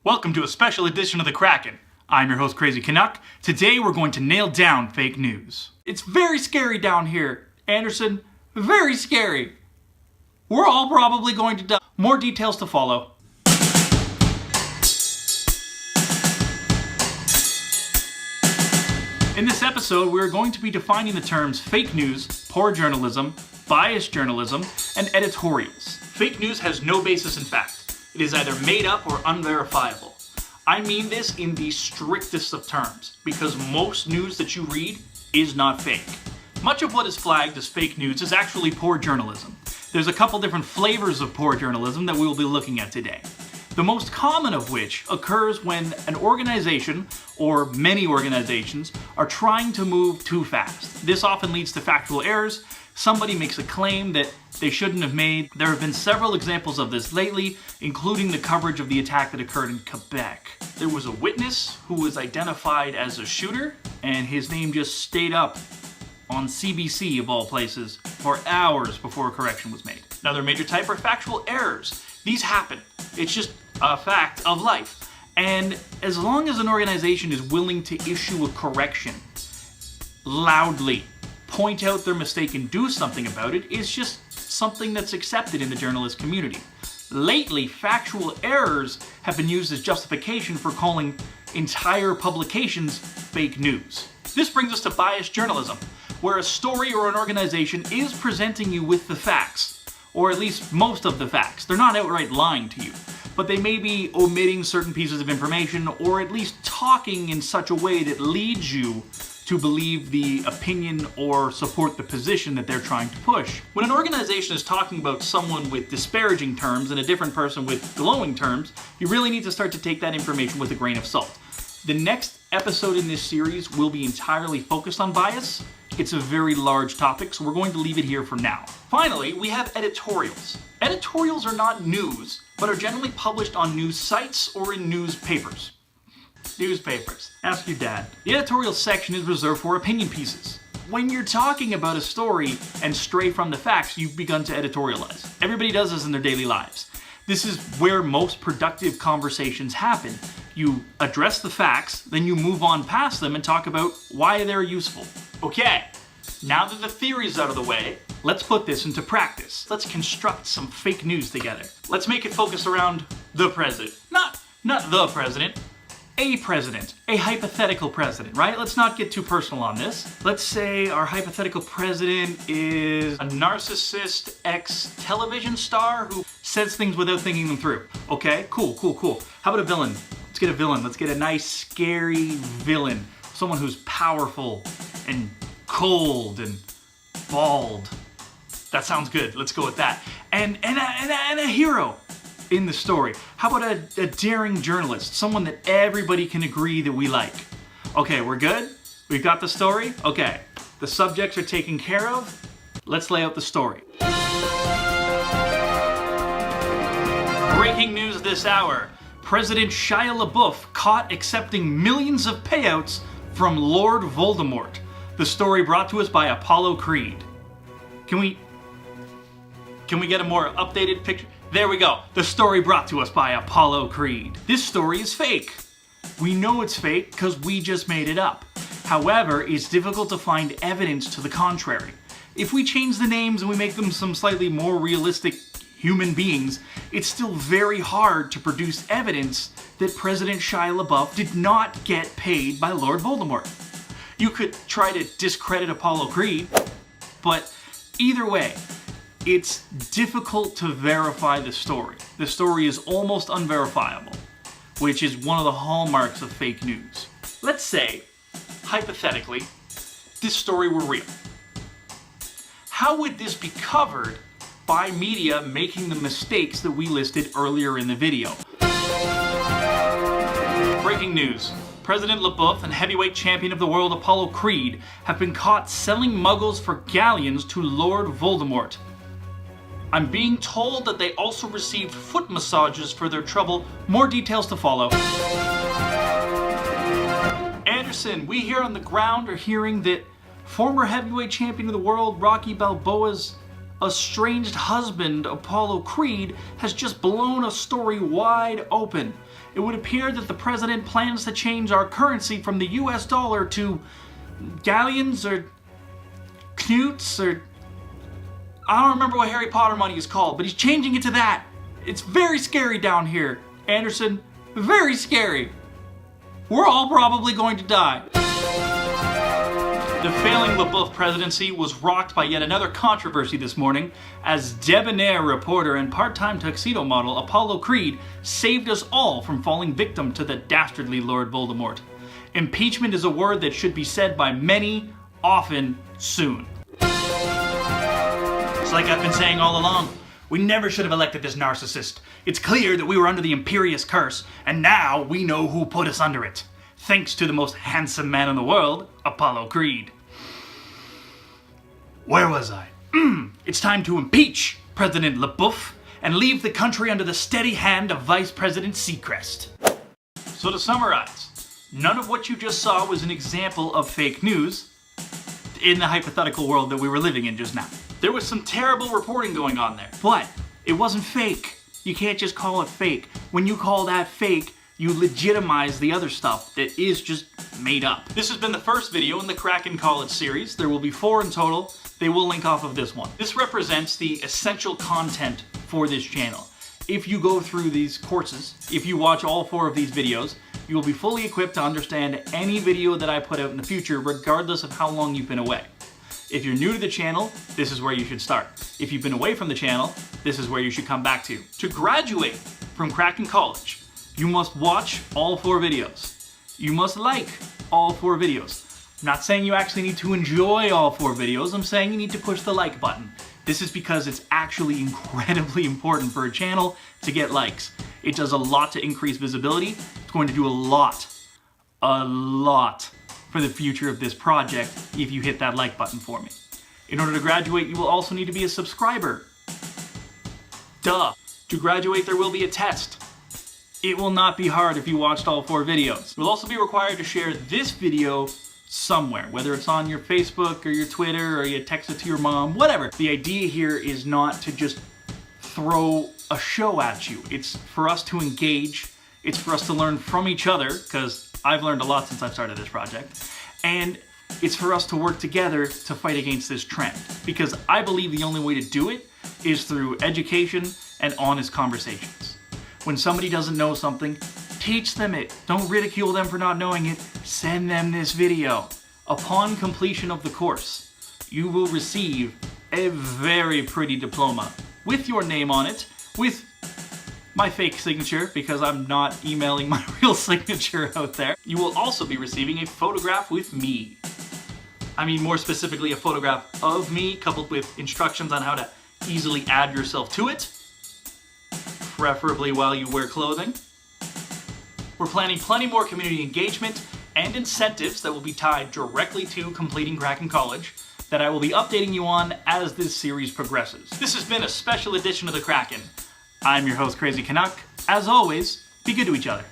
Welcome to a special edition of The Kraken. I'm your host, Crazy Canuck. Today we're going to nail down fake news. It's very scary down here, Anderson. Very scary. We're all probably going to die. More details to follow. In this episode, we're going to be defining the terms fake news, poor journalism, biased journalism, and editorials. Fake news has no basis in fact. It is either made up or unverifiable. I mean this in the strictest of terms, because most news that you read is not fake. Much of what is flagged as fake news is actually poor journalism. There's a couple different flavors of poor journalism that we will be looking at today. The most common of which occurs when an organization, or many organizations, are trying to move too fast. This often leads to factual errors. Somebody makes a claim that they shouldn't have made. There have been several examples of this lately, including the coverage of the attack that occurred in Quebec. There was a witness who was identified as a shooter, and his name just stayed up on CBC, of all places, for hours before a correction was made. Another major type are factual errors. These happen. It's just a fact of life. And as long as an organization is willing to issue a correction loudly, point out their mistake and do something about it, it's just something that's accepted in the journalist community. Lately, factual errors have been used as justification for calling entire publications fake news. This brings us to biased journalism, where a story or an organization is presenting you with the facts, or at least most of the facts. They're not outright lying to you, but they may be omitting certain pieces of information, or at least talking in such a way that leads you to believe the opinion or support the position that they're trying to push. When an organization is talking about someone with disparaging terms and a different person with glowing terms, you really need to start to take that information with a grain of salt. The next episode in this series will be entirely focused on bias. It's a very large topic, so we're going to leave it here for now. Finally, we have editorials. Editorials are not news, but are generally published on news sites or in newspapers. Ask your dad. The editorial section is reserved for opinion pieces. When you're talking about a story and stray from the facts, you've begun to editorialize. Everybody does this in their daily lives. This is where most productive conversations happen. You address the facts, then you move on past them and talk about why they're useful. Okay, now that the theory's out of the way, let's put this into practice. Let's construct some fake news together. Let's make it focus around the president. Not the president. A president, a hypothetical president, right? Let's not get too personal on this. Let's say our hypothetical president is a narcissist ex-television star who says things without thinking them through. Okay, cool. How about a villain? Let's get a villain. Let's get a nice, scary villain. Someone who's powerful and cold and bald. That sounds good. Let's go with that. And a hero in the story. How about a daring journalist? Someone that everybody can agree that we like. Okay, we're good? We've got the story? Okay. The subjects are taken care of. Let's lay out the story. Breaking news this hour. President Shia LaBeouf caught accepting millions of payouts from Lord Voldemort. The story brought to us by Apollo Creed. Can we get a more updated picture? There we go. The story brought to us by Apollo Creed. This story is fake. We know it's fake because we just made it up. However, it's difficult to find evidence to the contrary. If we change the names and we make them some slightly more realistic human beings, it's still very hard to produce evidence that President Shia LaBeouf did not get paid by Lord Voldemort. You could try to discredit Apollo Creed, but either way, it's difficult to verify the story. The story is almost unverifiable, which is one of the hallmarks of fake news. Let's say, hypothetically, this story were real. How would this be covered by media making the mistakes that we listed earlier in the video? Breaking news. President LaBeouf and heavyweight champion of the world Apollo Creed have been caught selling muggles for galleons to Lord Voldemort. I'm being told that they also received foot massages for their trouble. More details to follow. Anderson, we here on the ground are hearing that former heavyweight champion of the world Rocky Balboa's estranged husband, Apollo Creed, has just blown a story wide open. it would appear that the president plans to change our currency from the US dollar to galleons or knutes or... I don't remember what Harry Potter money is called, but he's changing it to that. It's very scary down here, Anderson. Very scary. We're all probably going to die. The failing LaBeouf presidency was rocked by yet another controversy this morning as debonair reporter and part-time tuxedo model Apollo Creed saved us all from falling victim to the dastardly Lord Voldemort. Impeachment is a word that should be said by many, often, soon. It's like I've been saying all along. We never should have elected this narcissist. It's clear that we were under the Imperious curse, and now we know who put us under it. Thanks to the most handsome man in the world, Apollo Creed. Where was I? It's time to impeach President LaBeouf and leave the country under the steady hand of Vice President Seacrest. So to summarize, none of what you just saw was an example of fake news in the hypothetical world that we were living in just now. There was some terrible reporting going on there, but it wasn't fake. You can't just call it fake. When you call that fake, you legitimize the other stuff that is just made up. This has been the first video in the Kraken College series. There will be 4 in total. They will link off of this one. This represents the essential content for this channel. If you go through these courses, if you watch all 4 of these videos, you will be fully equipped to understand any video that I put out in the future, regardless of how long you've been away. If you're new to the channel, this is where you should start. If you've been away from the channel, this is where you should come back to. To graduate from Kraken College, you must watch all 4 videos. You must like all 4 videos. I'm not saying you actually need to enjoy all 4 videos, I'm saying you need to push the like button. This is because it's actually incredibly important for a channel to get likes. It does a lot to increase visibility. It's going to do a lot for the future of this project if you hit that like button for me. In order to graduate, you will also need to be a subscriber. Duh. To graduate, there will be a test. It will not be hard if you watched all 4 videos. You'll also be required to share this video somewhere, whether it's on your Facebook or your Twitter or you text it to your mom, whatever. The idea here is not to just throw a show at you. It's for us to engage. It's for us to learn from each other, because I've learned a lot since I've started this project. And it's for us to work together to fight against this trend. Because I believe the only way to do it is through education and honest conversations. When somebody doesn't know something, teach them it. Don't ridicule them for not knowing it. Send them this video. Upon completion of the course, you will receive a very pretty diploma with your name on it, with my fake signature, because I'm not emailing my real signature out there. You will also be receiving a photograph with me. I mean, more specifically, a photograph of me, coupled with instructions on how to easily add yourself to it, preferably while you wear clothing. We're planning plenty more community engagement and incentives that will be tied directly to completing Kraken College that I will be updating you on as this series progresses. This has been a special edition of the Kraken. I'm your host, Crazy Canuck. As always, be good to each other.